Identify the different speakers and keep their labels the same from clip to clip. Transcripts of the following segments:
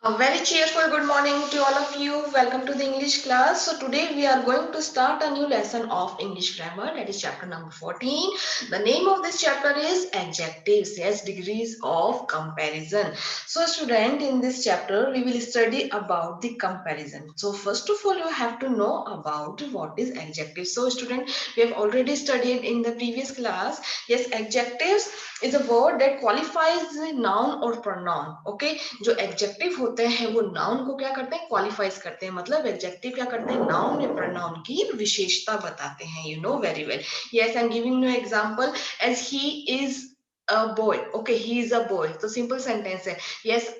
Speaker 1: A very cheerful good morning to all of you. Welcome to the English class. So today we are going to start a new lesson of English grammar. That is chapter number 14. The name of this chapter is adjectives. Yes, degrees of comparison. So student, in this chapter we will study about the comparison. So first of all you have to know about what is adjective. So student, we have already studied in the previous class. Yes, adjectives is a word that qualifies the noun or pronoun. Okay, जो adjective होते हैं वो noun को क्या करते हैं, qualifies करते हैं. मतलब एडजेक्टिव क्या करते हैं, नाउन या प्रोनाउन की विशेषता बताते हैं. You know very well. Yes, I am giving you example. As he is a boy. Okay, he is a boy. तो सिंपल सेंटेंस है. yes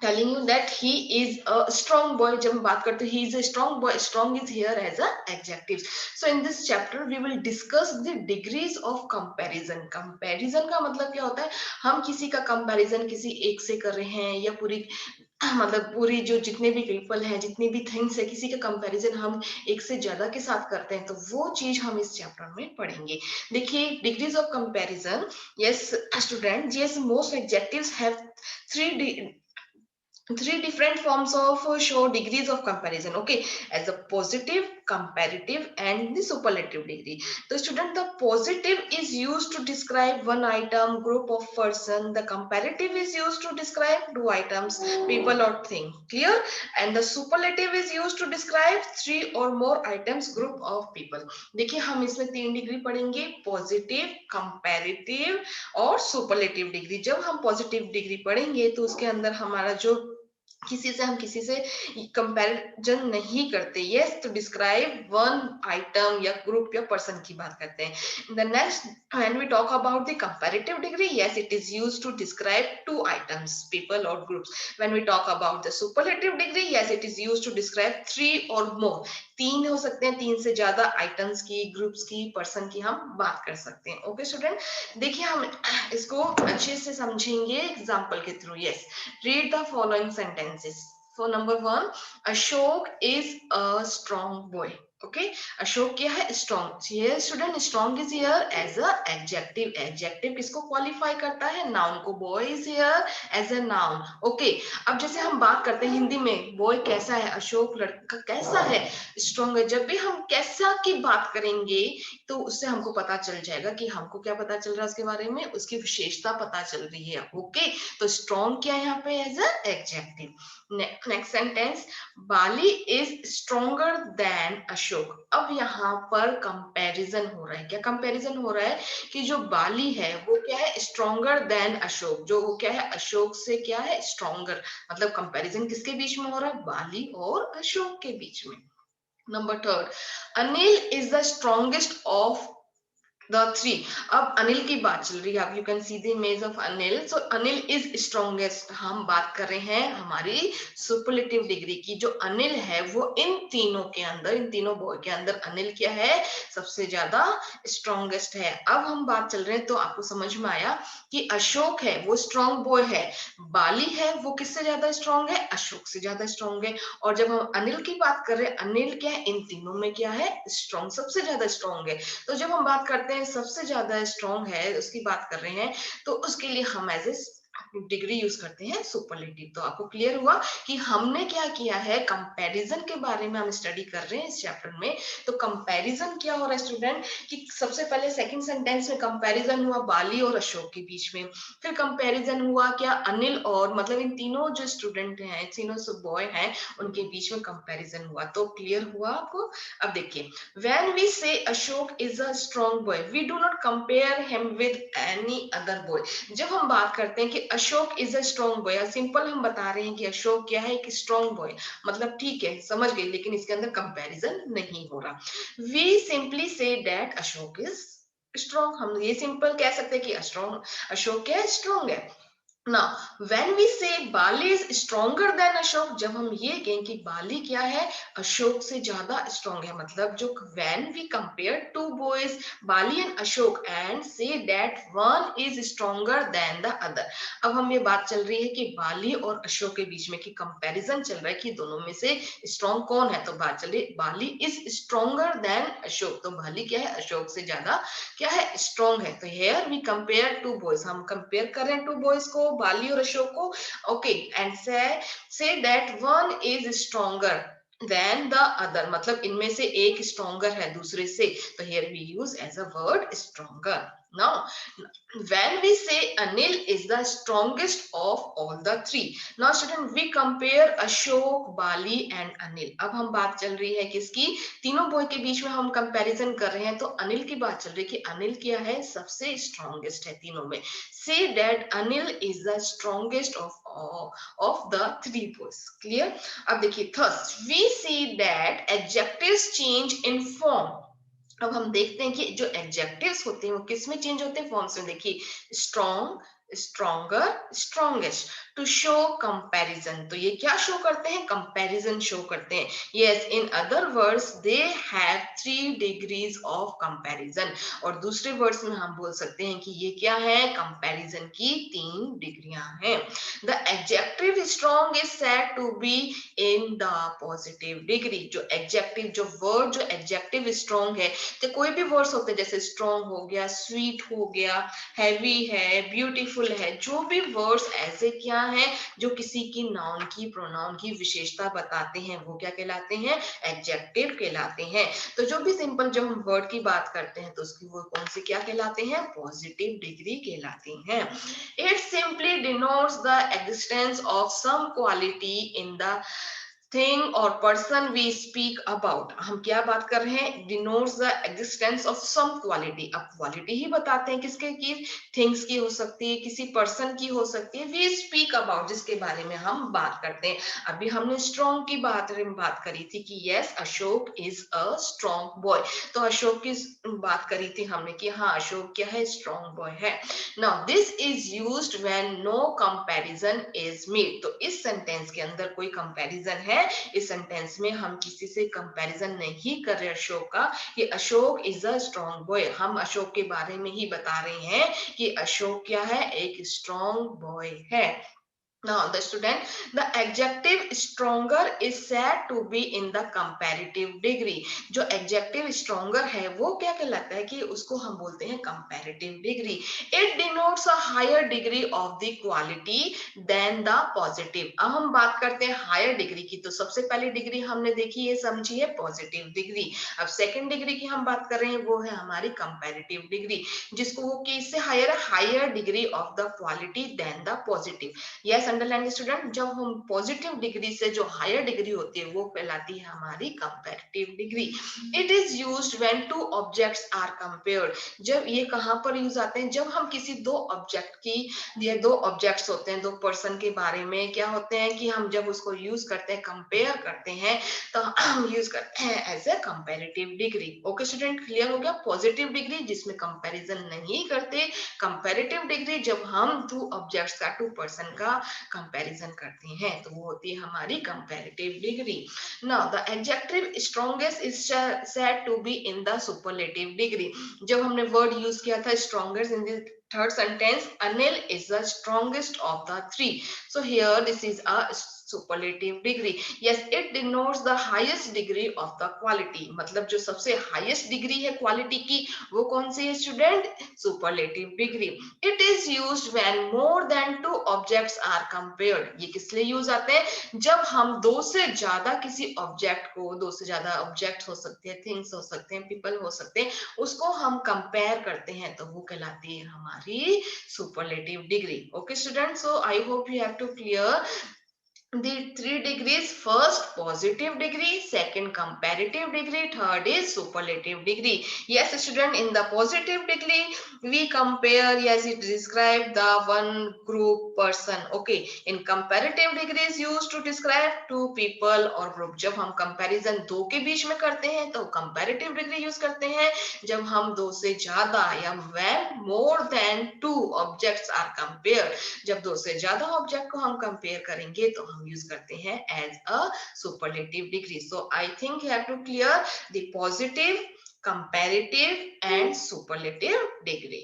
Speaker 1: telling you that he is a strong boy. जब हम बात करते हैं he is a strong boy, strong is here as a adjective. So in this chapter we will discuss the degrees of comparison. comparison का मतलब क्या होता है, हम किसी का कंपैरिजन किसी एक से कर रहे हैं या पूरी मतलब पूरी जो जितने भी पीपल हैं, जितनी भी थिंग्स है, किसी का कंपैरिजन हम एक से ज्यादा के साथ करते हैं, तो वो चीज हम इस चैप्टर में पढ़ेंगे. देखिए, degrees of comparison. Yes student, yes most adjectives have three three different forms of show degrees of comparison. Okay, as a positive, comparative and the superlative degree. The student, the positive is used to describe one item, group of person. The comparative is used to describe two items, people or thing. Clear? And the superlative is used to describe three or more items, group of people. देखिए, हम इसमें तीन degree पढ़ेंगे, positive, comparative और superlative degree. जब हम positive degree पढ़ेंगे तो उसके अंदर हमारा जो हम किसी से कंपैरिजन नहीं करते. Yes, to describe one item या ग्रुप या पर्सन की बात करते हैं. The next, when we talk about the comparative degree, yes it is used to describe two items, people और groups. When we talk about the superlative degree, yes it is used to describe three और more. तीन हो सकते हैं, तीन से ज्यादा items की, ग्रुप्स की, पर्सन की हम बात कर सकते हैं. ओके स्टूडेंट, देखिए हम इसको अच्छे से समझेंगे एग्जाम्पल के through. Yes, read the following sentences. So number one, Ashok is a strong boy. Okay, Ashok क्या है, strong. here student, strong is here as a adjective. adjective किसको क्वालिफाई करता है, नाउन को. boy is here as a noun. okay, अब जैसे हम बात करते हैं हिंदी में, boy कैसा है, अशोक लड़का कैसा है, स्ट्रॉन्ग है. जब भी हम कैसा की बात करेंगे तो उससे हमको पता चल जाएगा कि हमको क्या पता चल रहा है उसके बारे में, उसकी विशेषता पता चल रही है. ओके, तो स्ट्रॉन्ग क्या है यहाँ पे, as a adjective. Next sentence, Bali is stronger than Ashok. अब यहाँ पर कंपैरिजन हो रहा है. क्या कंपैरिजन हो रहा है कि जो बाली है वो क्या है, स्ट्रोंगर देन अशोक. जो वो क्या है, अशोक से क्या है, स्ट्रोंगर. मतलब कंपैरिजन किसके बीच में हो रहा है, बाली और अशोक के बीच में. Number third, Anil is the strongest of the three. अब अनिल की बात चल रही है. आप you can see the image of Anil. So Anil is strongest. हम बात कर रहे हैं हमारी सुपरलेटिव डिग्री की. जो अनिल है वो इन तीनों के अंदर, इन तीनों बॉय के अंदर अनिल क्या है, सबसे ज्यादा स्ट्रॉन्गेस्ट है. अब हम बात चल रहे हैं तो आपको समझ में आया कि अशोक है वो स्ट्रॉन्ग बॉय है, बाली है वो किससे ज्यादा स्ट्रॉन्ग है, अशोक से ज्यादा स्ट्रॉन्ग है. और जब हम अनिल की बात कर रहे हैं, अनिल क्या है, इन तीनों में क्या है, स्ट्रॉन्ग, सबसे ज्यादा स्ट्रॉन्ग है. तो जब हम बात करते हैं सबसे ज्यादा स्ट्रॉन्ग है उसकी बात कर रहे हैं, तो उसके लिए हम एज ए डिग्री यूज करते हैं सुपरलेटिव. तो आपको क्लियर हुआ कि हमने क्या किया है, कंपैरिजन के बारे में हम स्टडी कर रहे हैं इस चैप्टर में. तो कंपैरिजन क्या हो रहा है स्टूडेंट, कि सबसे पहले सेकंड सेंटेंस में कंपैरिजन हुआ बाली और अशोक के बीच में. फिर कंपैरिजन हुआ क्या, अनिल और, मतलब इन तीनों जो स्टूडेंट हैं, तीनों बॉय हैं, उनके बीच में कंपैरिजन हुआ. तो क्लियर हुआ आपको. अब देखिए, when we say Ashok is a strong boy, we do not compare him with any other boy. जब हम बात करते हैं कि Ashok is a strong boy, simple हम बता रहे हैं कि अशोक क्या है, एक स्ट्रॉन्ग बॉय. मतलब ठीक है, समझ गए, लेकिन इसके अंदर कंपैरिजन नहीं हो रहा. We simply say that Ashok is strong. हम ये सिंपल कह सकते हैं कि अशोक क्या है, स्ट्रॉन्ग है. Now, when we say Bali is stronger than Ashok, जब हम ये कहें कि बाली क्या है, अशोक से ज्यादा स्ट्रॉन्ग है. मतलब जो when we compare two boys, Bali and Ashok, and say that one is stronger than the other. अब हम ये बात चल रही है कि बाली और अशोक के बीच में की कंपैरिजन चल रहा है कि दोनों में से स्ट्रॉन्ग कौन है. तो बात चल रही है बाली इज स्ट्रोंगर देन अशोक. तो बाली क्या है, अशोक से ज्यादा क्या है, स्ट्रॉन्ग है. तो here we compare two boys, हम कंपेयर कर रहे हैं टू बॉयज को, बाली और अशोक को, okay, and say that one is stronger than the other, मतलब इनमें से एक स्ट्रॉन्गर है दूसरे से, तो here we use as a word stronger. Now when we say Anil is the strongest of all the three. Now student, we compare Ashok, Bali and Anil. अब हम बात चल रही है किसकी, तीनों बॉय के बीच में हम कंपैरिजन कर रहे हैं, तो अनिल की बात चल रही है कि अनिल क्या है, सबसे स्ट्रॉन्गेस्ट है तीनों में. Say that Anil is the strongest of the three boys. Clear? अब देखिए, thus we see that adjectives change in form. अब हम देखते हैं कि जो एडजेक्टिव्स होते हैं वो किस में चेंज होते हैं, फॉर्म्स में. देखिए, strong, stronger, strongest, to show comparison, तो ये क्या शो करते हैं, कंपैरिजन शो करते हैं. Yes, in other words they have 3 degrees of comparison, और दूसरे वर्ड्स में हम बोल सकते हैं कि ये क्या है, कंपैरिजन की 3 डिग्रियां हैं. The adjective strong is said to be in the positive degree. जो एडजेक्टिव, जो वर्ड, जो एडजेक्टिव स्ट्रॉन्ग है, तो कोई भी वर्ड्स होते हैं जैसे स्ट्रॉन्ग हो गया, स्वीट हो गया, हैवी है, ब्यूटीफुल है, जो भी वर्ड्स ऐसे क्या है जो किसी की नाउन की, प्रोनाउन की विशेषता बताते हैं, वो क्या कहलाते हैं, एडजेक्टिव कहलाते हैं. तो जो भी सिंपल जब हम वर्ड की बात करते हैं तो उसकी वो कौन से क्या कहलाते हैं, पॉजिटिव डिग्री कहलाती हैं. It simply denotes the existence of some quality in the thing और पर्सन वी स्पीक अबाउट. हम क्या बात कर रहे हैं, denotes the existence of some quality. अब क्वालिटी ही बताते हैं किसके की, थिंग्स की हो सकती है, किसी पर्सन की हो सकती है, वी स्पीक अबाउट, जिसके बारे में हम बात करते हैं. अभी हमने स्ट्रॉन्ग की बात करी थी कि yes, Ashok is a strong boy, तो अशोक की बात करी थी हमने कि हाँ, अशोक क्या है, स्ट्रॉन्ग बॉय है. Now this is used when no comparison is made. तो इस सेंटेंस के अंदर कोई कंपैरिजन है, इस सेंटेंस में हम किसी से कंपैरिजन नहीं कर रहे अशोक का, ये Ashok is a strong boy, हम अशोक के बारे में ही बता रहे हैं कि अशोक क्या है, एक स्ट्रॉन्ग बॉय है. Now, the student, the adjective stronger is said to be in the comparative degree. जो adjective stronger है वो क्या कहलाता है कि उसको हम बोलते हैं comparative degree. It denotes a higher degree of the quality than the positive. अब हम बात करते हैं higher degree की, तो सबसे पहली डिग्री हमने देखी है, समझी है, positive degree. अब सेकेंड डिग्री की हम बात कर रहे हैं, वो है हमारी comparative degree, जिसको वो किससे हायर है, higher degree of the quality than the positive. Yes, underline student, जब हम पॉजिटिव डिग्री से जो हायर डिग्री होती है वो कहलाती है हमारी comparative degree. It is used when two objects are compared. जब ये कहां पर यूज आते हैं, जब हम किसी दो ऑब्जेक्ट की, ये दो ऑब्जेक्ट्स होते हैं, दो पर्सन के बारे में क्या होते हैं कि हम जब उसको यूज करते हैं, कंपेयर करते हैं, तो हम यूज करते हैं as a comparative degree. Okay student, clear हो गया. पॉजिटिव डिग्री जिसमें कंपैरिजन नहीं करते, कंपैरेटिव डिग्री जब हम टू ऑब्जेक्ट्स का, टू पर्सन का कंपैरिजन करते हैं, तो वो होती है हमारी comparative degree. Now the adjective strongest is said to be in the superlative degree. जब हमने वर्ड यूज किया था strongest in the third sentence, Anil is the strongest of the three. So here this is a superlative degree. Yes, it denotes the highest degree of the quality. मतलब जो सबसे highest degree है quality की, वो कौन सी है student, superlative degree. It is used when more than two objects are compared. ये किस लिए यूज आते हैं, जब हम दो से ज्यादा किसी ऑब्जेक्ट को, दो से ज्यादा ऑब्जेक्ट हो सकते हैं, थिंग्स हो सकते हैं, पीपल हो सकते हैं, उसको हम कंपेयर करते हैं, तो वो कहलाती है हमारी superlative degree. Okay student, so I hope you have to clear the 3 degrees. First positive degree, second comparative degree, third is superlative degree. Yes student, in the positive degree we compare, yes, it describe the one group person. Okay, in comparative degree is used to describe two people or group. जब हम comparison दो के बीच में करते हैं तो comparative degree use करते हैं. जब हम दो से ज्यादा या when more than two objects are compared, जब दो से ज्यादा ऑब्जेक्ट को हम कंपेयर करेंगे तो हम यूज करते हैं as a superlative degree. So I think you have to clear the positive, comparative and superlative degree.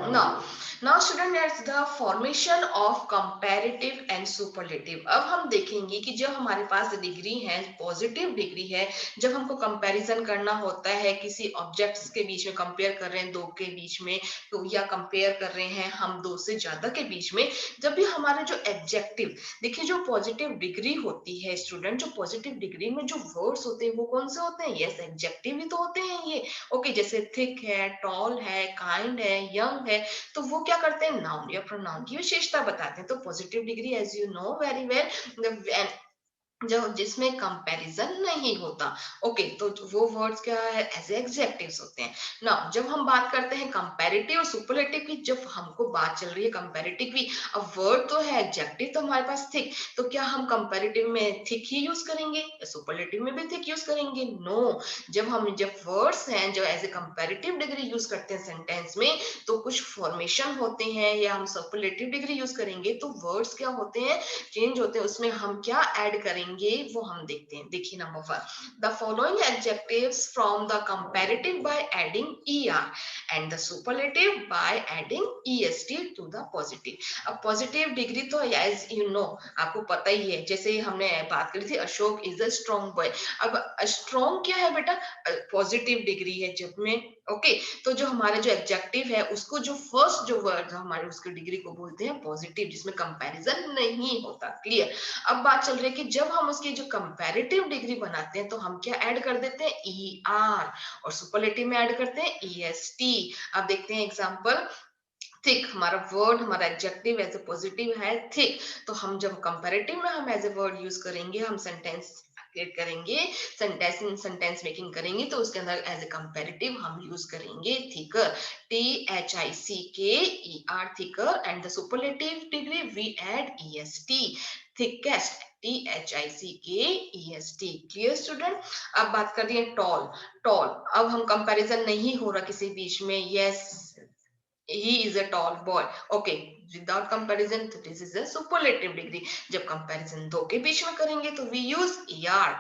Speaker 1: Now, now student, that's the formation of comparative and superlative. अब हम देखेंगे कि जब हमारे पास डिग्री है, पॉजिटिव डिग्री है, जब हमको कंपैरिजन करना होता है किसी ऑब्जेक्ट्स के बीच में, कंपेयर कर रहे हैं दो के बीच में, तो या कंपेयर कर रहे हैं हम दो से ज्यादा के बीच में, जब भी हमारे जो एडजेक्टिव, देखिए जो पॉजिटिव डिग्री होती है स्टूडेंट, जो पॉजिटिव डिग्री में जो वर्ड्स होते हैं वो कौन से होते हैं? यस, एडजेक्टिव ही तो होते हैं ये। ओके, जैसे थिक है, टॉल है, काइंड है, यंग है, तो वो क्या करते हैं? नाउन या प्रोनाउन की विशेषता बताते हैं। तो positive degree, as you know very well, जो जिसमें कंपैरिजन नहीं होता। ओके, तो वो वर्ड्स क्या है? एज एग्जेक्टिव्स होते हैं। नाउ जब हम बात करते हैं कंपैरेटिव और सुपरलेटिव की, जब हमको बात चल रही है कंपैरेटिव की, अब वर्ड तो है एग्जेक्टिव तो हमारे पास थिक, तो क्या हम कंपैरेटिव में थिक ही यूज करेंगे या सुपरलेटिव में भी थिक यूज करेंगे? नो। जब वर्ड्स हैं जो as a comparative degree use करते हैं सेंटेंस में, तो कुछ फॉर्मेशन होते हैं, या हम सुपरलेटिव डिग्री यूज करेंगे तो वर्ड्स क्या होते हैं? चेंज होते हैं। उसमें हम क्या ऐड करेंगे वो हम देखते हैं। देखिए number 1, the following adjectives from the comparative by adding er and the superlative by adding est to the positive. अब पॉजिटिव डिग्री तो एज यू नो आपको पता ही है, जैसे हमने बात करी थी Ashok is a strong boy. अब स्ट्रॉन्ग क्या है बेटा? पॉजिटिव डिग्री है जब में। ओके, तो जो हमारे जो एडजेक्टिव है उसको जो फर्स्ट जो वर्ड हमारे उसकी डिग्री को बोलते हैं पॉजिटिव, जिसमें कंपैरिजन नहीं होता। क्लियर? अब बात चल रही है कि जब हम उसकी जो कंपैरेटिव डिग्री बनाते हैं तो हम क्या ऐड कर देते हैं? er, और सुपरलेटिव में ऐड करते हैं est। अब देखते हैं एग्जांपल। थिक, हमारा वर्ड, हमारा एडजेक्टिव एज ए पॉजिटिव है थिक, तो हम जब कंपैरेटिव में हम एज ए वर्ड यूज करेंगे, हम सेंटेंस क्रिएट करेंगे, सेंटेंस मेकिंग करेंगे, तो उसके अंदर एज ए कंपैरेटिव हम यूज करेंगे thicker, thicker, thicker, and the superlative degree we add est, thickest, thickest। Clear student? अब बात कर रही है टॉल। टॉल, अब हम कंपैरिजन नहीं हो रहा किसी बीच में। Yes, he is a tall boy. Okay, without comparison, so this is a superlative degree. जब comparison दो के बीच में करेंगे तो we use er.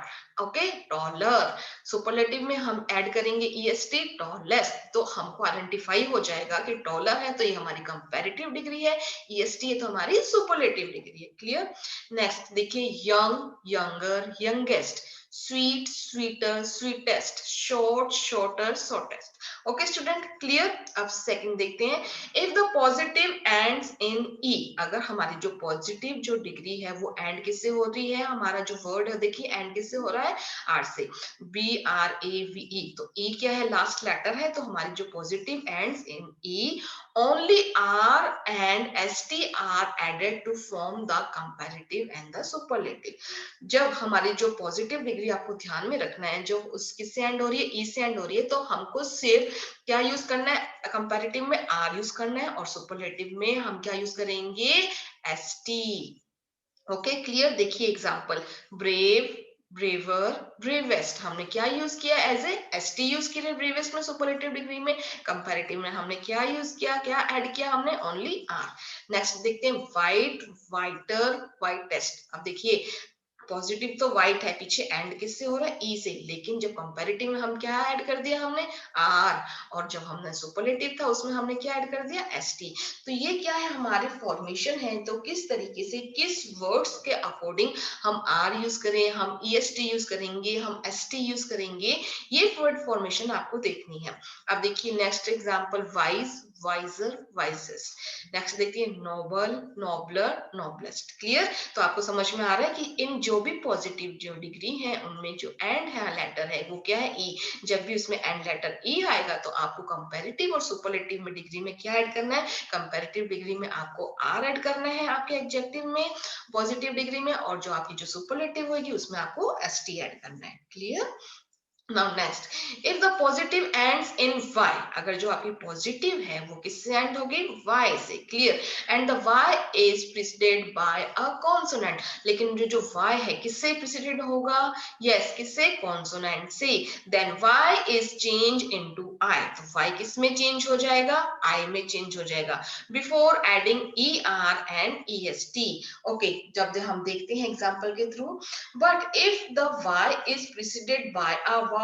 Speaker 1: Okay, taller. Superlative में हम ऐड करेंगे est, टॉलेस्ट, तो हमको आइडेंटिफाई हो जाएगा कि टॉलर है तो ये हमारी कंपैरेटिव डिग्री है, est है तो हमारी सुपरलेटिव डिग्री है। क्लियर? नेक्स्ट देखिए, young, younger, youngest, sweet, sweeter, sweetest, short, shorter, shortest. Okay student, clear? अब सेकंड देखते हैं, if the positive ends in E, अगर हमारी जो पॉजिटिव जो डिग्री है वो एंड किससे हो रही है? हमारा जो वर्ड है देखिए एंड किससे हो रहा है? आर से, BRAVE, तो ई क्या है? लास्ट लेटर है, तो हमारी जो positive ends in E, only R and S T are added to form the comparative and the superlative. जब हमारी जो पॉजिटिव डिग्री, आपको ध्यान में रखना है, जो उस किससे एंड हो रही है? ई से एंड हो रही है, तो हमको सिर्फ क्या यूज करना है? कंपैरेटिव में आर यूज करना है, और सुपरलेटिव में हम क्या यूज करेंगे? एसटी। Okay, clear? देखिए एग्जांपल, ब्रेव, ब्रेवर, ब्रेवेस्ट, हमने क्या यूज किया? एज ए एसटी यूज किया ब्रेवेस्ट में सुपरलेटिव डिग्री में। कंपैरेटिव में हमने क्या यूज किया? क्या ऐड किया हमने? Only are. नेक्स्ट देखते हैं, वाइट, वाइटर, वाइटेस्ट। अब देखिए पॉजिटिव तो व्हाइट है, पीछे एंड किससे हो रहा है? ई से, लेकिन जब कंपैरेटिव में हम क्या ऐड कर दिया हमने? आर, और जब हमने सुपरलेटिव था उसमें हमने क्या ऐड कर दिया? एसटी। तो ये क्या है? हमारे फॉर्मेशन है, तो किस तरीके से किस वर्ड्स के अकॉर्डिंग हम आर यूज करें, हम ईएसटी यूज करेंगे, हम एसटी यूज करेंगे, ये वर्ड फॉर्मेशन आपको देखनी है। अब देखिए next example, wise, wiser, wisest. Next देखिए, नोबल, नोबलर, नोबलेस्ट। क्लियर? तो आपको समझ में आ रहा है कि इन जो भी पॉजिटिव जो डिग्री है उनमें जो एंड है लेटर है वो क्या है? ई। जब भी उसमें एंड लेटर ई आएगा तो आपको कंपैरेटिव और सुपरलेटिव में डिग्री में क्या ऐड करना है? कंपैरेटिव डिग्री में आपको आर ऐड करना है आपके एडजेक्टिव में, पॉजिटिव डिग्री में, और जो आपकी जो सुपरलेटिव होगी उसमें आपको एसटी ऐड करना है। Clear? Now next, if the positive ends in y, अगर जो आपकी पॉजिटिव है वो किससे एंड होगी? y से। Clear? And the y is preceded by a consonant, लेकिन जो y है किससे preceded होगा? yes, किससे? consonant से। then y is changed into I, तो y किस में चेंज हो जाएगा? I में चेंज हो जाएगा, before adding er and est। Okay, जब हम देखते हैं एग्जाम्पल के through, but if the y is preceded by a vowel,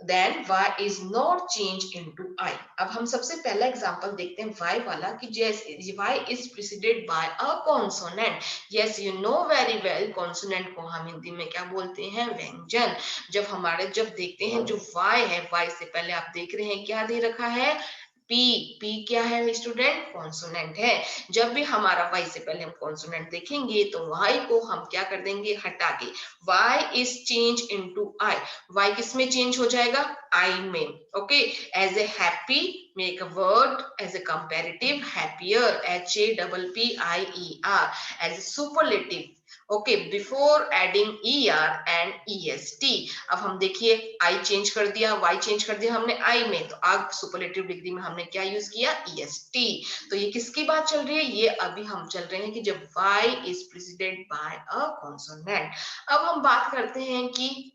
Speaker 1: then y is not changed into I. अब हम सबसे पहला एग्जांपल देखते हैं y वाला कि जैसे y is preceded by a consonant. Yes, you know very well consonant को हम हिंदी में क्या बोलते हैं, व्यंजन. जब देखते हैं जो y है, y से पहले आप देख रहे हैं क्या दे रखा है, P. P क्या है स्टूडेंट, कॉन्सोनेंट है. जब भी हमारा y से पहले हम कॉन्सोनेंट देखेंगे तो y को हम क्या कर देंगे, हटा के y is change into I. y किस में चेंज हो जाएगा, I में. Okay, as a happy make a word as a comparative happier, HAPPIER, as a superlative. Okay, before adding ER and EST. अब हम देखिए I चेंज कर दिया, Y चेंज कर दिया हमने I में, तो अब सुपरलेटिव डिग्री में हमने क्या यूज किया, EST. तो ये किसकी बात चल रही है, ये अभी हम चल रहे हैं कि जब Y is president bye a consonant. अब हम बात करते हैं कि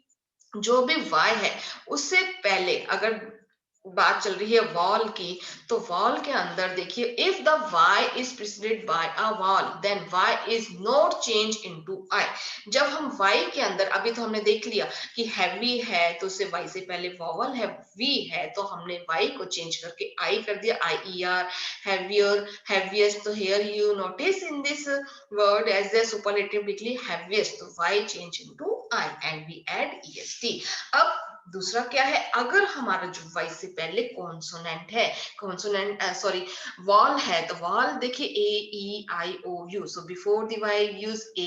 Speaker 1: जो भी y है उससे पहले अगर बात चल रही है वॉल की, तो वॉल के अंदर देखिए, if the y is preceded by a vowel then y is not changed into I. जब हम y के अंदर, अभी तो हमने देख लिया कि हैवी है तो उससे y से पहले वॉवल है, v है तो हमने y को चेंज करके I कर दिया, IER, heavier, heaviest. तो here you notice in this word as a superlative degree heaviest, तो y change into I and we add EST. अब दूसरा क्या है, अगर हमारा जो y से पहले कॉन्सोनेंट है, कॉन्सोनेंट सॉरी वॉल है, तो वॉल देखिए AEIOU. So before the y use A,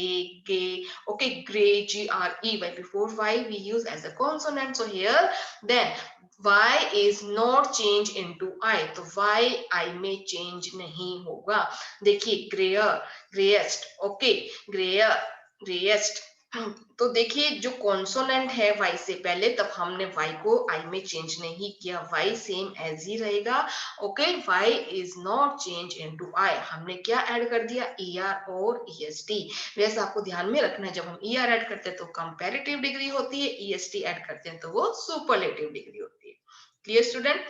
Speaker 1: gay, okay, grey, GREY. Before y we use as a consonant. So here then y is not change into I. तो y I में change नहीं होगा. देखिए ग्रेयर, ग्रेएस्ट, okay, ग्रेयर, ग्रेएस्ट. तो देखिए जो consonant है y से पहले, तब हमने y को I में चेंज नहीं किया, y सेम एज ही रहेगा. Okay, y is not change into I. हमने क्या ऐड कर दिया, ER और EST. वैसे आपको ध्यान में रखना है, जब हम ER ऐड करते हैं तो कंपैरेटिव डिग्री होती है, EST ऐड करते हैं तो वो सुपरलेटिव डिग्री होती है. Clear student?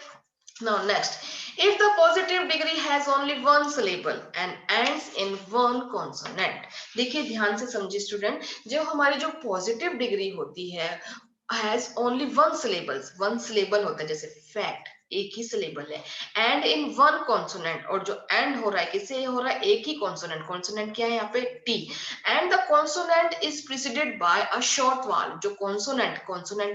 Speaker 1: Now next, if the positive degree has only one syllable and ends in one consonant. देखिए ध्यान से समझिए स्टूडेंट, जो हमारी जो पॉजिटिव डिग्री होती है has only one syllable होता है, जैसे फैक्ट एक ही सिलेबल है, एंड इन वन कॉन्सोनेंट, और जो एंड हो रहा है किससे हो रहा है, एक ही कॉन्सोनेंट. कॉन्सोनेंट क्या है यहाँ पे, T. And the consonant is preceded by a short वाल. जो कॉन्सोनेंट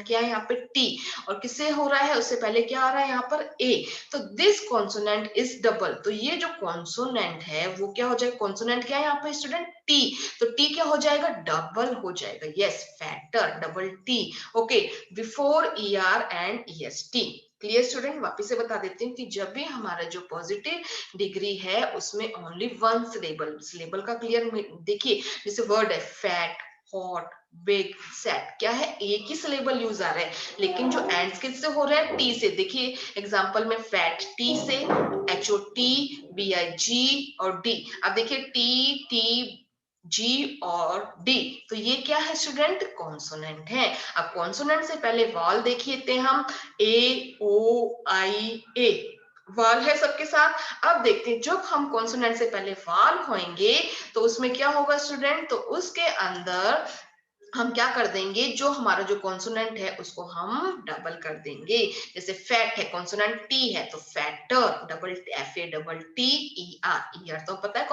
Speaker 1: क्या है यहाँ पे, टी, और किससे हो रहा है, उससे पहले क्या आ रहा है यहाँ पर, ए. तो दिस कॉन्सोनेंट इज डबल. तो ये जो कॉन्सोनेंट है वो क्या हो जाएगा, कॉन्सोनेंट क्या है यहाँ पे स्टूडेंट, टी. तो टी क्या हो जाएगा, डबल हो जाएगा. Yes, factor, double T. Okay, before ER and EST. Clear student? वापिस से बता देती हूँ कि जब भी हमारा जो पॉजिटिव डिग्री है उसमें ओनली वन सिलेबल, सिलेबल का क्लियर देखिए, जैसे वर्ड है फैट, हॉट, बिग, सेट, क्या है, एक ही सिलेबल यूज आ रहा है, लेकिन जो एंड्स किससे हो रहा है, टी से. देखिए एग्जांपल में फैट टी से, HOT, BIG और D. अब देखिए T, G और D, तो ये क्या है स्टूडेंट, कॉन्सोनेंट है. अब कॉन्सोनेंट से पहले वॉल देखिए हम, AOIA वाल है सबके साथ. अब देखते हैं जब हम कॉन्सोनेंट से पहले वाल होंगे तो उसमें क्या होगा स्टूडेंट, तो उसके अंदर हम क्या कर देंगे, जो हमारा जो कॉन्सोनेंट है उसको हम डबल कर देंगे. जैसे फैट है, कॉन्सोनेंट टी है, तो फैटर, डबल FATTER. ईयर तो पता है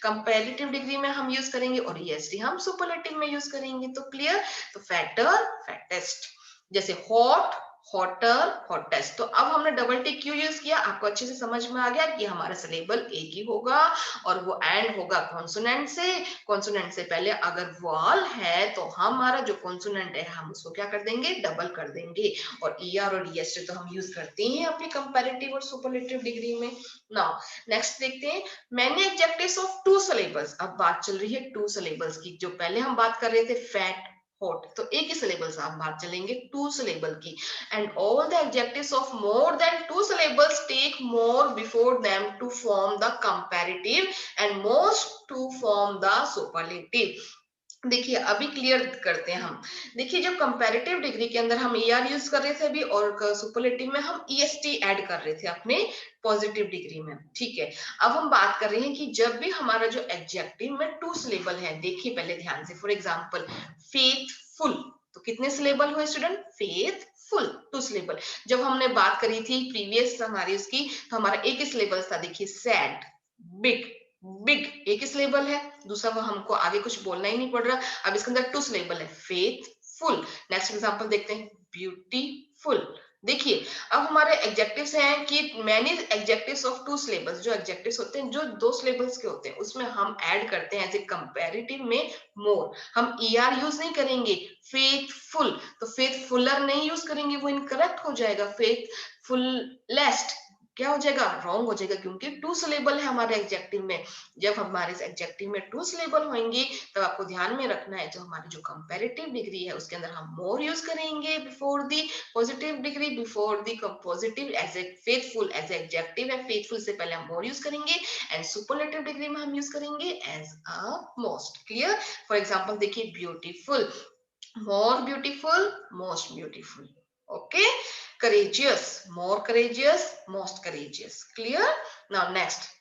Speaker 1: कंपैरेटिव डिग्री में हम यूज करेंगे, और EST हम सुपरलेटिव में यूज करेंगे. तो क्लियर? तो फैटर, फैटेस्ट. जैसे हॉट, हॉटर, हॉटेस्ट. तो अब हमने डबल टी क्यों यूज किया, आपको अच्छे से समझ में आ गया कि हमारा सिलेबल एक ही होगा और वो एंड होगा कॉन्सोनेंट से. कॉन्सोनेंट से पहले अगर वॉल है तो हमारा जो कॉन्सोनेंट है हम उसको क्या कर देंगे, डबल कर देंगे. और ER और EST तो हम यूज करते ही हैं अपनी कंपैरेटिव और सुपरलेटिव डिग्री में. नाउ नेक्स्ट देखते हैं, many adjectives of two syllables. अब बात चल रही है टू सिलेबल्स की. जो पहले हम बात कर रहे थे फैट, हॉट, तो एक ही सिलेबल से हम बात चलेंगे टू सिलेबल की. And all the adjectives of more than two syllables take more before them to form the comparative and most to form the superlative. देखिए अभी क्लियर करते हैं हम. देखिए जो कंपैरेटिव डिग्री के अंदर हम ER यूज कर रहे थे अभी, और सुपरलेटिव में हम EST ऐड कर रहे थे अपने पॉजिटिव डिग्री में. ठीक है, अब हम बात कर रहे हैं कि जब भी हमारा जो एडजेक्टिव में टू सिलेबल है, देखिए पहले ध्यान से. फॉर एग्जांपल फेथफुल, तो कितने सिलेबल हुए student, faith full, two syllable. जब हमने बात करी थी प्रीवियस हमारी उसकी, तो हमारा एक ही सिलेबल था। देखिए सैड, बिग, बिग एक ही सिलेबल है, दूसरा वो हमको आगे कुछ बोलना ही नहीं पड़ रहा। अब इसके अंदर टू सिलेबल है, फेथफुल। नेक्स्ट एग्जांपल देखते हैं, ब्यूटीफुल। देखिए अब हमारे एडजेक्टिव्स हैं कि many adjectives of two syllables. जो एडजेक्टिव्स होते हैं जो दो सिलेबल्स के होते हैं, उसमें हम ऐड करते हैं एज ए कंपैरेटिव में मोर। हम er यूज नहीं करेंगे। फेथफुल, तो फेथफुलर नहीं यूज करेंगे, वो इनकरेक्ट हो जाएगा। फेथफुलेस्ट क्या हो जाएगा, रॉन्ग हो जाएगा, क्योंकि टू सिलेबल है हमारे एडजेक्टिव में। जब हमारे एडजेक्टिव में टू सिलेबल होंगे, तब आपको ध्यान में रखना है जो हमारी जो कंपैरेटिव डिग्री है उसके अंदर हम मोर यूज करेंगे before the positive degree, before the positive as a faithful, as adjective है फेथफुल से पहले हम मोर यूज करेंगे, एंड सुपरलेटिव डिग्री में हम यूज करेंगे as a most. Clear? For example देखिए beautiful, more beautiful, most beautiful. Okay, courageous, more courageous, most courageous. Clear? Now next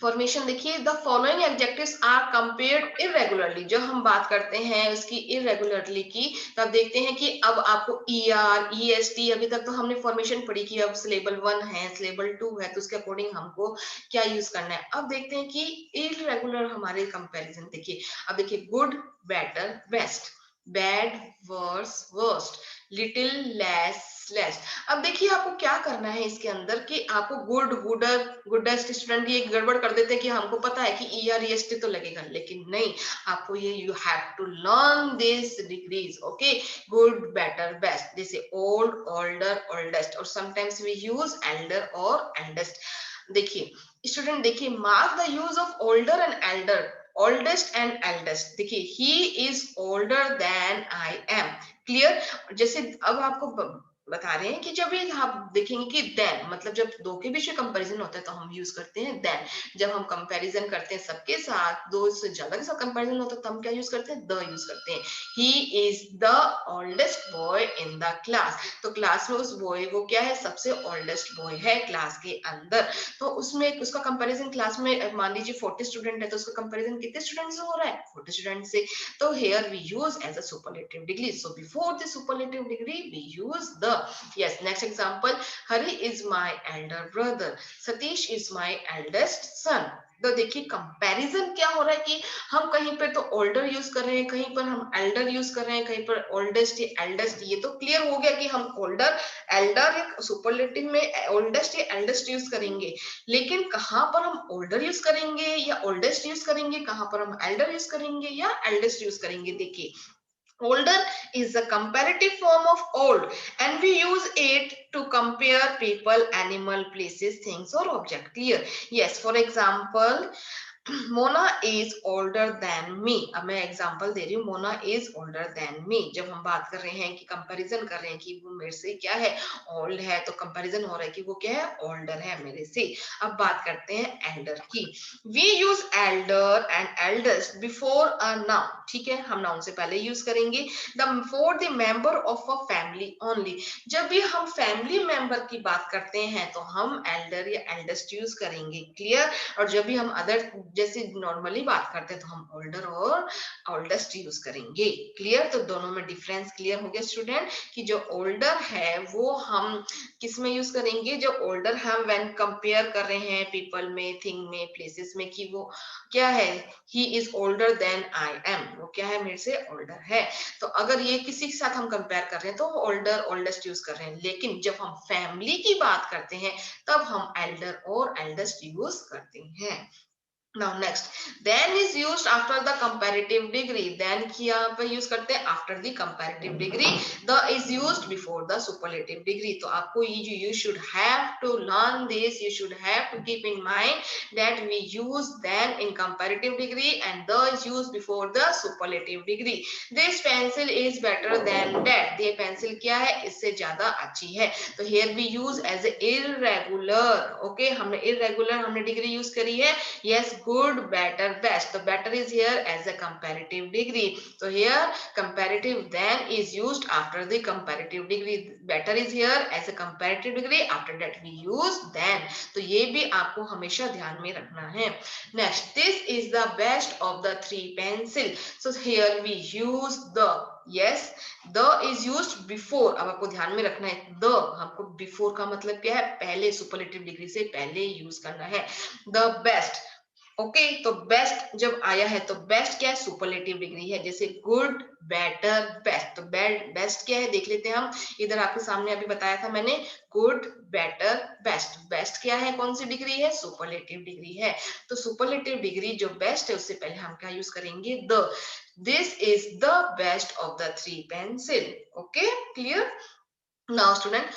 Speaker 1: formation देखिए, the following adjectives are compared irregularly. जब हम बात करते हैं उसकी इरेगुलरली की, तब देखते हैं कि अब आपको er, est, अभी तक तो हमने फॉर्मेशन पढ़ी कि अब सिलेबल 1 है, सिलेबल 2 है, तो उसके अकॉर्डिंग हमको क्या यूज करना है। अब देखते हैं कि इरेगुलर हमारे कंपैरिजन देखिए। अब देखिए good, better, best, bad, worse, worst, little, less, less. अब देखिए आपको क्या करना है इसके अंदर कि आपको गुड, गुडर, गुडेस्ट स्टूडेंट ये गड़बड़ कर देते हैं कि हमको पता है कि er est तो लगेगा, लेकिन नहीं, आपको ये you have to learn this degrees. Okay, good, better, best, जैसे ओल्ड, ओल्डर, ओल्डेस्ट, और समटाइम्स वी यूज एल्डर और एल्डेस्ट। देखिए स्टूडेंट, देखिए mark the use of older and elder, oldest and eldest. देखिए he is older than I am. Clear? जैसे अब आपको बता रहे हैं कि जब ये आप देखेंगे कि देन, मतलब जब दो के बीच में कंपैरिजन होता है तो हम यूज करते हैं देन। जब हम कंपैरिजन करते हैं सबके साथ, दो से ज्यादा के साथ कंपैरिजन होता है तो हम क्या यूज करते हैं, द यूज करते हैं। He is the oldest boy in the class. तो क्लास में उस बॉय वो क्या है, सबसे ओल्डेस्ट बॉय है क्लास के अंदर। तो उसमें उसका कंपैरिजन क्लास में मान लीजिए 40 स्टूडेंट है, तो उसका कंपैरिजन कितने स्टूडेंट से हो रहा है, 40 स्टूडेंट से। तो here we use as a superlative degree. So before the superlative degree, we use the. Yes, next example. Hari is my elder brother. Satish is my eldest son. तो देखिए comparison क्या हो रहा है कि हम कहीं पर तो ओल्डर यूज कर रहे हैं, कहीं पर हम एल्डर यूज कर रहे हैं, कहीं पर ओल्डेस्ट या एल्डेस्ट। ये तो क्लियर हो गया कि हम ओल्डर, एल्डर या सुपरलेटिव में ओल्डेस्ट या एल्डेस्ट यूज करेंगे, लेकिन कहां पर हम ओल्डर यूज करेंगे या ओल्डेस्ट यूज करेंगे, कहां पर हम एल्डर यूज करेंगे या एल्डेस्ट यूज करेंगे। देखिए older is the comparative form of old, and we use it to compare people, animal, places, things or object. Clear? Yes, for example, Mona is older than me. अब मैं example दे रही हूँ, Mona is older than me. जब हम बात कर रहे हैं कि कंपैरिजन कर रहे हैं कि वो मेरे से क्या है, ओल्ड है, तो कंपैरिजन हो रहा है कि वो क्या है, ओल्डर है मेरे से। अब बात करते हैं एल्डर की। We use elder and eldest before a noun. ठीक है, हम नाउन से पहले यूज करेंगे। The for the member of a family only. जब भी हम फैमिली मेंबर की बात करते हैं तो हम एल्डर या एल्डेस्ट यूज करेंगे। क्लियर? और जब भी हम अदर जैसे नॉर्मली बात करते हैं तो हम ओल्डर और ओल्डेस्ट यूज करेंगे। क्लियर? तो दोनों में डिफरेंस क्लियर हो गया स्टूडेंट कि जो ओल्डर है वो हम किस में यूज करेंगे, जो ओल्डर हम व्हेन कंपेयर कर रहे हैं पीपल में, थिंग में, प्लेसेस में, कि वो क्या है, he is older than I am, वो क्या है, मेरे से ओल्डर है। तो अगर ये किसी के साथ हम कंपेयर कर रहे हैं तो ओल्डर, ओल्डेस्ट यूज कर रहे हैं, लेकिन जब हम फैमिली की बात करते हैं तब हम एल्डर और एल्डेस्ट यूज करते हैं। Now next, then is used after the comparative degree. Then की यहाँ पे use करते हैं after the comparative degree. The is used before the superlative degree. तो आपको ये you should have to learn this. You should have to keep in mind that we use then in comparative degree and the is used before the superlative degree. This pencil is better than that. ये pencil क्या है, इससे ज्यादा अच्छी है। तो here we use as a irregular. Okay, हमने irregular हमने degree use करी है। Yes, good, better, best. So better is here as a comparative degree. So here comparative than is used after the comparative degree. Better is here as a comparative degree, after that we use than. तो ये भी आपको हमेशा ध्यान में रखना है. Next, this is the best of the three pencil. So here we use the. Yes, the is used before. अब आपको ध्यान में रखना है the हमको before का मतलब क्या है, पहले, सुपरलेटिव डिग्री से पहले यूज करना है. The best. ओके तो बेस्ट जब आया है तो बेस्ट क्या है, सुपरलेटिव डिग्री है. जैसे गुड, बेटर, बेस्ट. तो बेस्ट क्या है देख लेते हैं हम. इधर आपके सामने अभी बताया था मैंने, गुड, बेटर, बेस्ट. बेस्ट क्या है, कौन सी डिग्री है, सुपरलेटिव डिग्री है. तो सुपरलेटिव डिग्री जो बेस्ट है उससे पहले हम क्या यूज करेंगे, the. This is the best of the three pencil. Okay clear. Now student,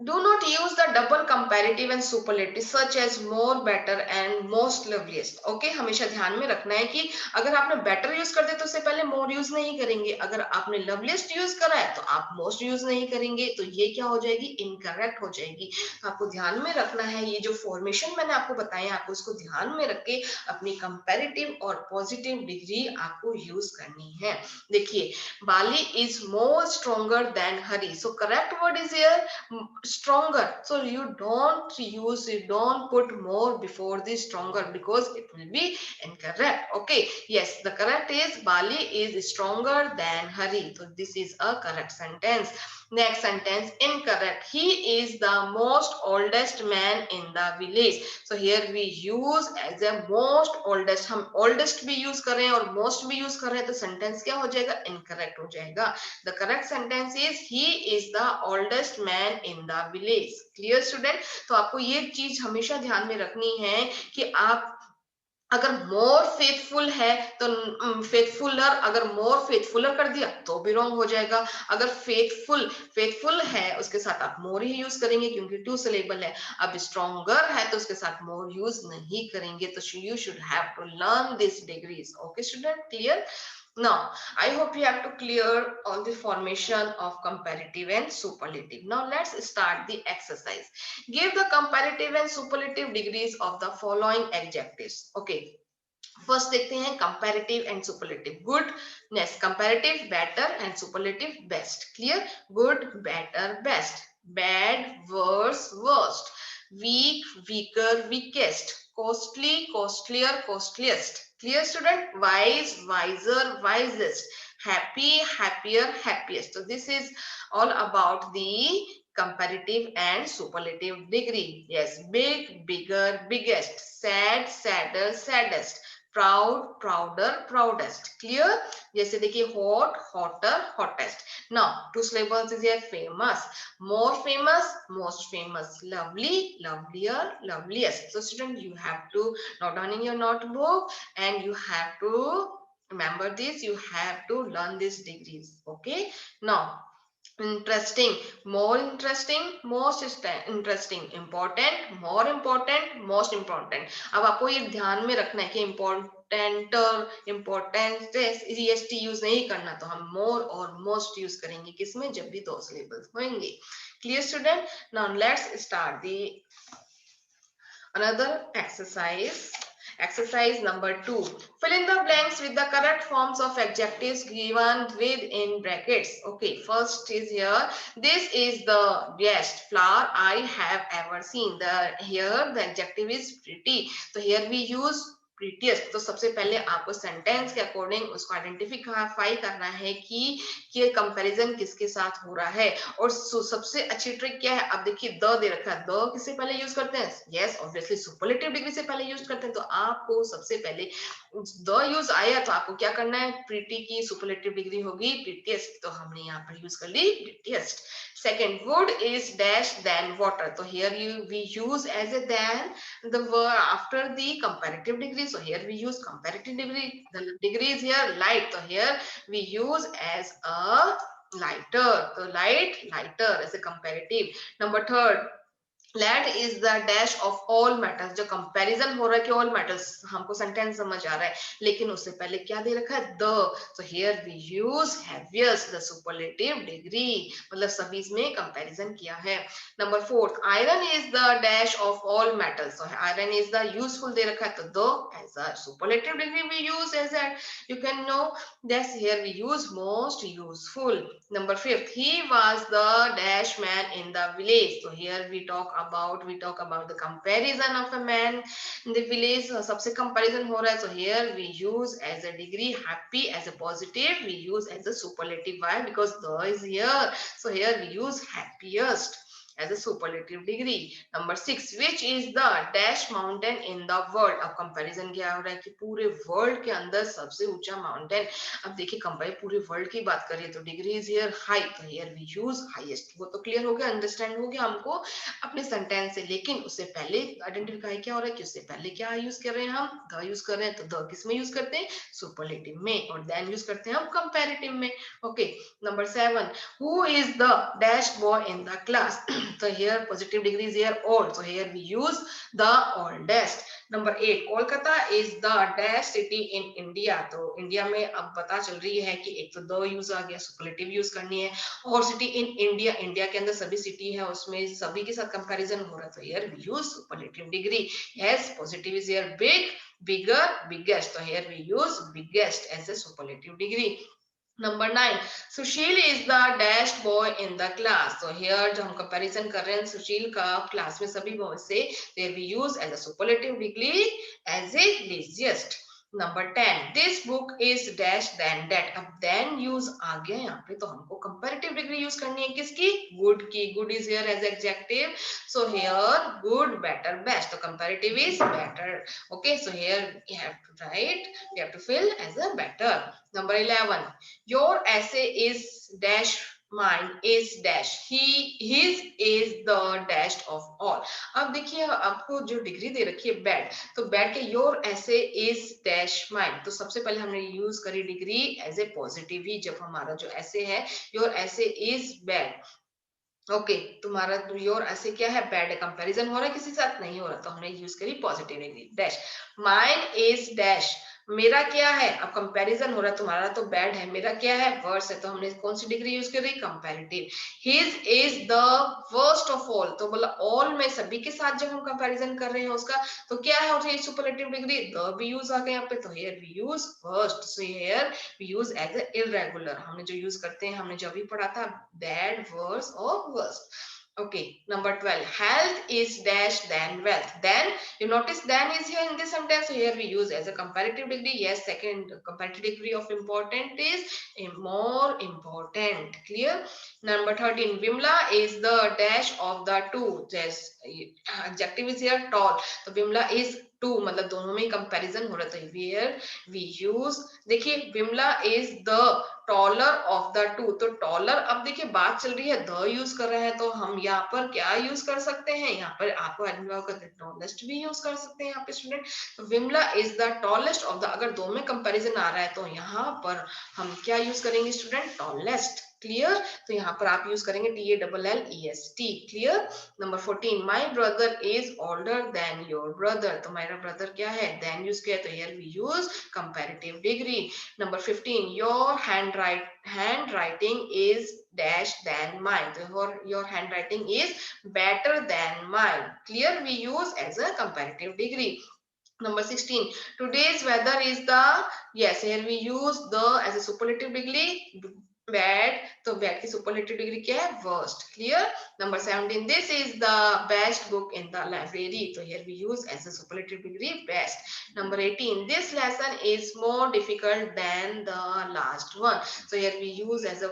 Speaker 1: do not use the double comparative and superlative such as more, better and most loveliest. Okay, हमेशा ध्यान में रखना है कि अगर आपने better यूज कर दिया तो उससे पहले more यूज नहीं करेंगे. अगर आपने loveliest यूज करा है तो आप most यूज नहीं करेंगे. तो ये क्या हो जाएगी, incorrect हो जाएगी. तो आपको ध्यान में रखना है, ये जो फॉर्मेशन मैंने आपको बताया आपको इसको ध्यान में रख के अपनी कंपैरेटिव और पॉजिटिव डिग्री आपको यूज करनी है. देखिए, Bali is more stronger than Hari. So correct word is here stronger. So you don't put more before the stronger because it will be incorrect. Okay, yes, the correct is Bali is stronger than Hari. So this is a correct sentence. Next sentence, incorrect. He is the most oldest man in the village. So here we use as a most oldest. हम oldest भी use कर रहे हैं और most भी use कर रहे हैं तो sentence क्या हो जाएगा, incorrect हो जाएगा. The correct sentence is he is the oldest man in the village. Clear student. तो आपको ये चीज हमेशा ध्यान में रखनी है कि आप अगर मोर फेथफुल है तो फेथफुलर, अगर मोर फेथफुलर कर दिया तो भी रॉन्ग हो जाएगा. अगर फेथफुल है उसके साथ आप मोर ही यूज करेंगे क्योंकि टू सिलेबल है. अब स्ट्रॉन्गर है तो उसके साथ मोर यूज नहीं करेंगे. तो you should have to learn this degrees. Okay student, clear. Now, I hope you have to clear all the formation of comparative and superlative. Now, let's start the exercise. Give the comparative and superlative degrees of the following adjectives. Okay. First देखते हैं comparative and superlative. Good, next comparative, better and superlative, best. Clear? Good, better, best. Bad, worse, worst. Weak, weaker, weakest. Costly, costlier, costliest. Clear student? Wise, wiser, wisest. Happy, happier, happiest. So this is all about the comparative and superlative degree. Yes, big, bigger, biggest. Sad, sadder, saddest. Proud, prouder, proudest. Clear? जैसे देखिए hot, hotter, hottest. Now two syllables is here. Famous, more famous, most famous. Lovely, lovelier, loveliest. So student, you have to note down in your notebook and you have to remember this. You have to learn these degrees. Okay. Now interesting, more interesting, most interesting, important, more important, most important. अब आपको ये ध्यान में रखना है कि important और important est use नहीं करना. तो हम more और most यूज करेंगे किसमें, जब भी दो syllables होंगे. Clear student. Now let's start the another exercise. Exercise number 2. Fill in the blanks with the correct forms of adjectives given within brackets. Okay, first is here. This is the best flower I have ever seen. Here the adjective is pretty. So here we use prettiest. तो सबसे पहले आपको sentence के according उसको identify करना है कि ये कंपैरिजन किसके साथ हो रहा है. और सबसे अच्छी ट्रिक क्या है, अब देखिए द दे रखा है, द किससे पहले यूज करते हैं, यस ऑब्वियसली सुपरलेटिव डिग्री से पहले यूज करते हैं. तो आपको सबसे पहले द यूज आया तो आपको क्या करना है, प्रीटी की सुपरलेटिव डिग्री होगी प्रीटीएस्ट. तो हमने यहाँ पर यूज कर ली prettiest. Second, wood is dash than water. So here we use as a than the word after the comparative degree. So here we use comparative degree. The degree is here light. So here we use as a lighter. So light, lighter as a comparative. Number third, late is the dash of all matters, जो comparison हो रहा है कि all matters, हमको sentence समझ आ रहा है, लेकिन उससे पहले क्या दे रखा है, the. So here we use heaviest, the superlative degree, मतलब सभी में कंपैरिजन किया है। Number fourth, iron is the dash of all metals, so iron is the useful दे रखा है, तो the as a superlative degree we use as that, you can know that's here we use most useful. Number fifth, he was the dash man in the village. So here we talk about the comparison of a man in the village. So सबसे comparison हो रहा है. So here we use as a degree, happy as a positive. We use as a superlative. Why? Because the is here. So here we use happiest as a superlative degree. Number six, which is the dash mountain in the world? अब comparison क्या हो रहा है कि पूरे world के अंदर सबसे ऊंचा माउंटेन। अब देखिए कंपेयर पूरे वर्ल्ड की बात करिए तो डिग्री इज हियर हाई, तो हियर वी यूज हाईएस्ट। वो तो क्लियर हो गया, अंडरस्टैंड हो गया हमको अपने सेंटेंस से। लेकिन उससे पहले आइडेंटिफाई क्या हो रहा है कि उससे पहले क्या यूज कर रहे हैं, हम द यूज कर रहे हैं। तो द किस में यूज करते हैं, सुपरलेटिव में, और देन यूज करते हैं हम कंपैरेटिव में। Okay, number seven, who is the dash boy in the class? So here positive degree is here old, so here we use the oldest. Number 8, Kolkata is the dash city in India. तो India में अब पता चल रही है कि एक तो द यूज आ गया, सुपरलेटिव यूज करनी है, और सिटी इन इंडिया, इंडिया के अंदर सभी सिटी है, उसमें सभी के साथ कंपैरिजन हो रहा है, तो here we use superlative degree. Yes, positive is here big, bigger, biggest, तो here we use biggest as a superlative degree. Number 9, Sushil is the dash boy in the class. तो हियर जो हम कंपैरिजन कर रहे हैं सुशील का क्लास में सभी बॉय से, there we use as a superlative degree as a laziest. Number 10, this book is dash than that. अब देन यूज आ गया यहाँ पे, तो हमको कंपैरेटिव डिग्री यूज करनी है किसकी, गुड की। Good is here as adjective, so here good, better, best, तो comparative is better. Okay, so here you have to write, you have to fill as a better. Number 11, your essay is dash, mine is dash, his is the dash of all। अब देखिए आपको जो degree दे रखी है bad, तो bad के your ऐसे is dash mine, तो सबसे पहले हमने यूज करी डिग्री एज ए पॉजिटिव ही, जब हमारा जो ऐसे है योर ऐसे इज बैड। ओके, तुम्हारा योर ऐसे क्या है, बैड है, कंपैरिजन हो रहा है किसी के साथ, नहीं हो रहा, तो हमने यूज करी positive degree dash. Mine is dash, मेरा क्या है, अब कंपैरिजन हो रहा है, तुम्हारा तो बैड है, मेरा क्या है, वर्स है, तो हमने कौन सी डिग्री यूज करी, comparative. His is the worst of all, तो बोला ऑल में सभी के साथ जब हम कंपैरिजन कर रहे हैं उसका, तो क्या है, और सुपरलेटिव डिग्री द भी यूज आ गया यहाँ पे, तो here we use worst. So here we use as a irregular, हमने जो यूज करते हैं, हमने जो अभी पढ़ा था, bad, worse or worst. Okay, number 12, health is dash than wealth. Then you notice than is here in this sentence, so here we use as a comparative degree. Yes, second comparative degree of important is more important. Clear? Number 13, Vimla is the dash of the two. Yes, adjective is here tall, so Vimla is two, मतलब दोनों में comparison हो रहा था, where we use, देखिए Vimla is the taller of the two, तो taller, अब देखिए बात चल रही है द यूज कर रहे हैं, तो हम यहाँ पर क्या यूज कर सकते हैं, यहाँ पर आपको टॉलेस्ट भी यूज कर सकते हैं यहाँ पे स्टूडेंट। तो Vimla is the tallest of the, अगर दो में कंपैरिजन आ रहा है तो यहाँ पर हम क्या यूज करेंगे स्टूडेंट, टॉलेस्ट। क्लियर? तो यहाँ पर आप यूज करेंगे TALLEST। Clear? Number 14, my brother is older than your brother, तो मेरा ब्रदर क्या है, देन यूज किया, तो here we use comparative degree. Number 15, your handwriting is dash than mine. So your handwriting is better than mine. Clear? We use as a comparative degree. Number 16, today's weather is the, yes, here we use the as a superlative degree, bad, तो bad की superlative degree क्या है, worst. Clear? Number 17, this is the best book in the library, तो here we use as a superlative degree best. Number 18, this lesson is more difficult than the last one, so here we use as a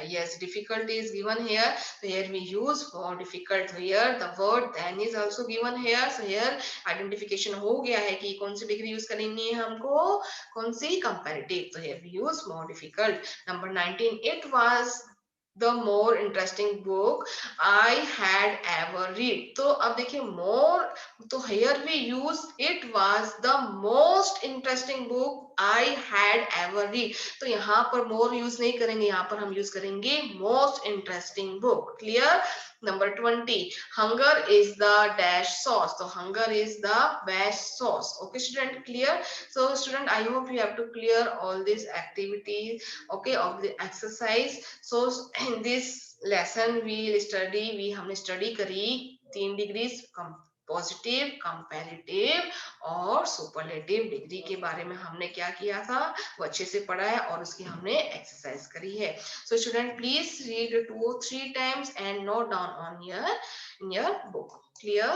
Speaker 1: yes, difficult is given here, so here we use more difficult, so here the word then is also given here, so here identification हो गया है कि कौन सी degree use करनी है हमको, कौन सी, कंपैरेटिव, तो here we use more difficult. Number 19, it was the more interesting book I had ever read, तो अब देखिए मोर, तो here we use it was the most interesting book I had ever read, तो यहाँ पर मोर use नहीं करेंगे, यहाँ पर हम यूज करेंगे most interesting book. Clear? Number 20, hunger is the dash sauce. So hunger is the best sauce. Okay, student, clear? So student, I hope you have to clear all these activities, okay, of the exercise. So in this lesson we हमने study करी 3 degrees positive, comparative और superlative degree के बारे में हमने क्या किया था, वो अच्छे से पढ़ा है और उसकी हमने एक्सरसाइज करी है. So student, please read 2 or 3 times and note down on your in your book. Clear?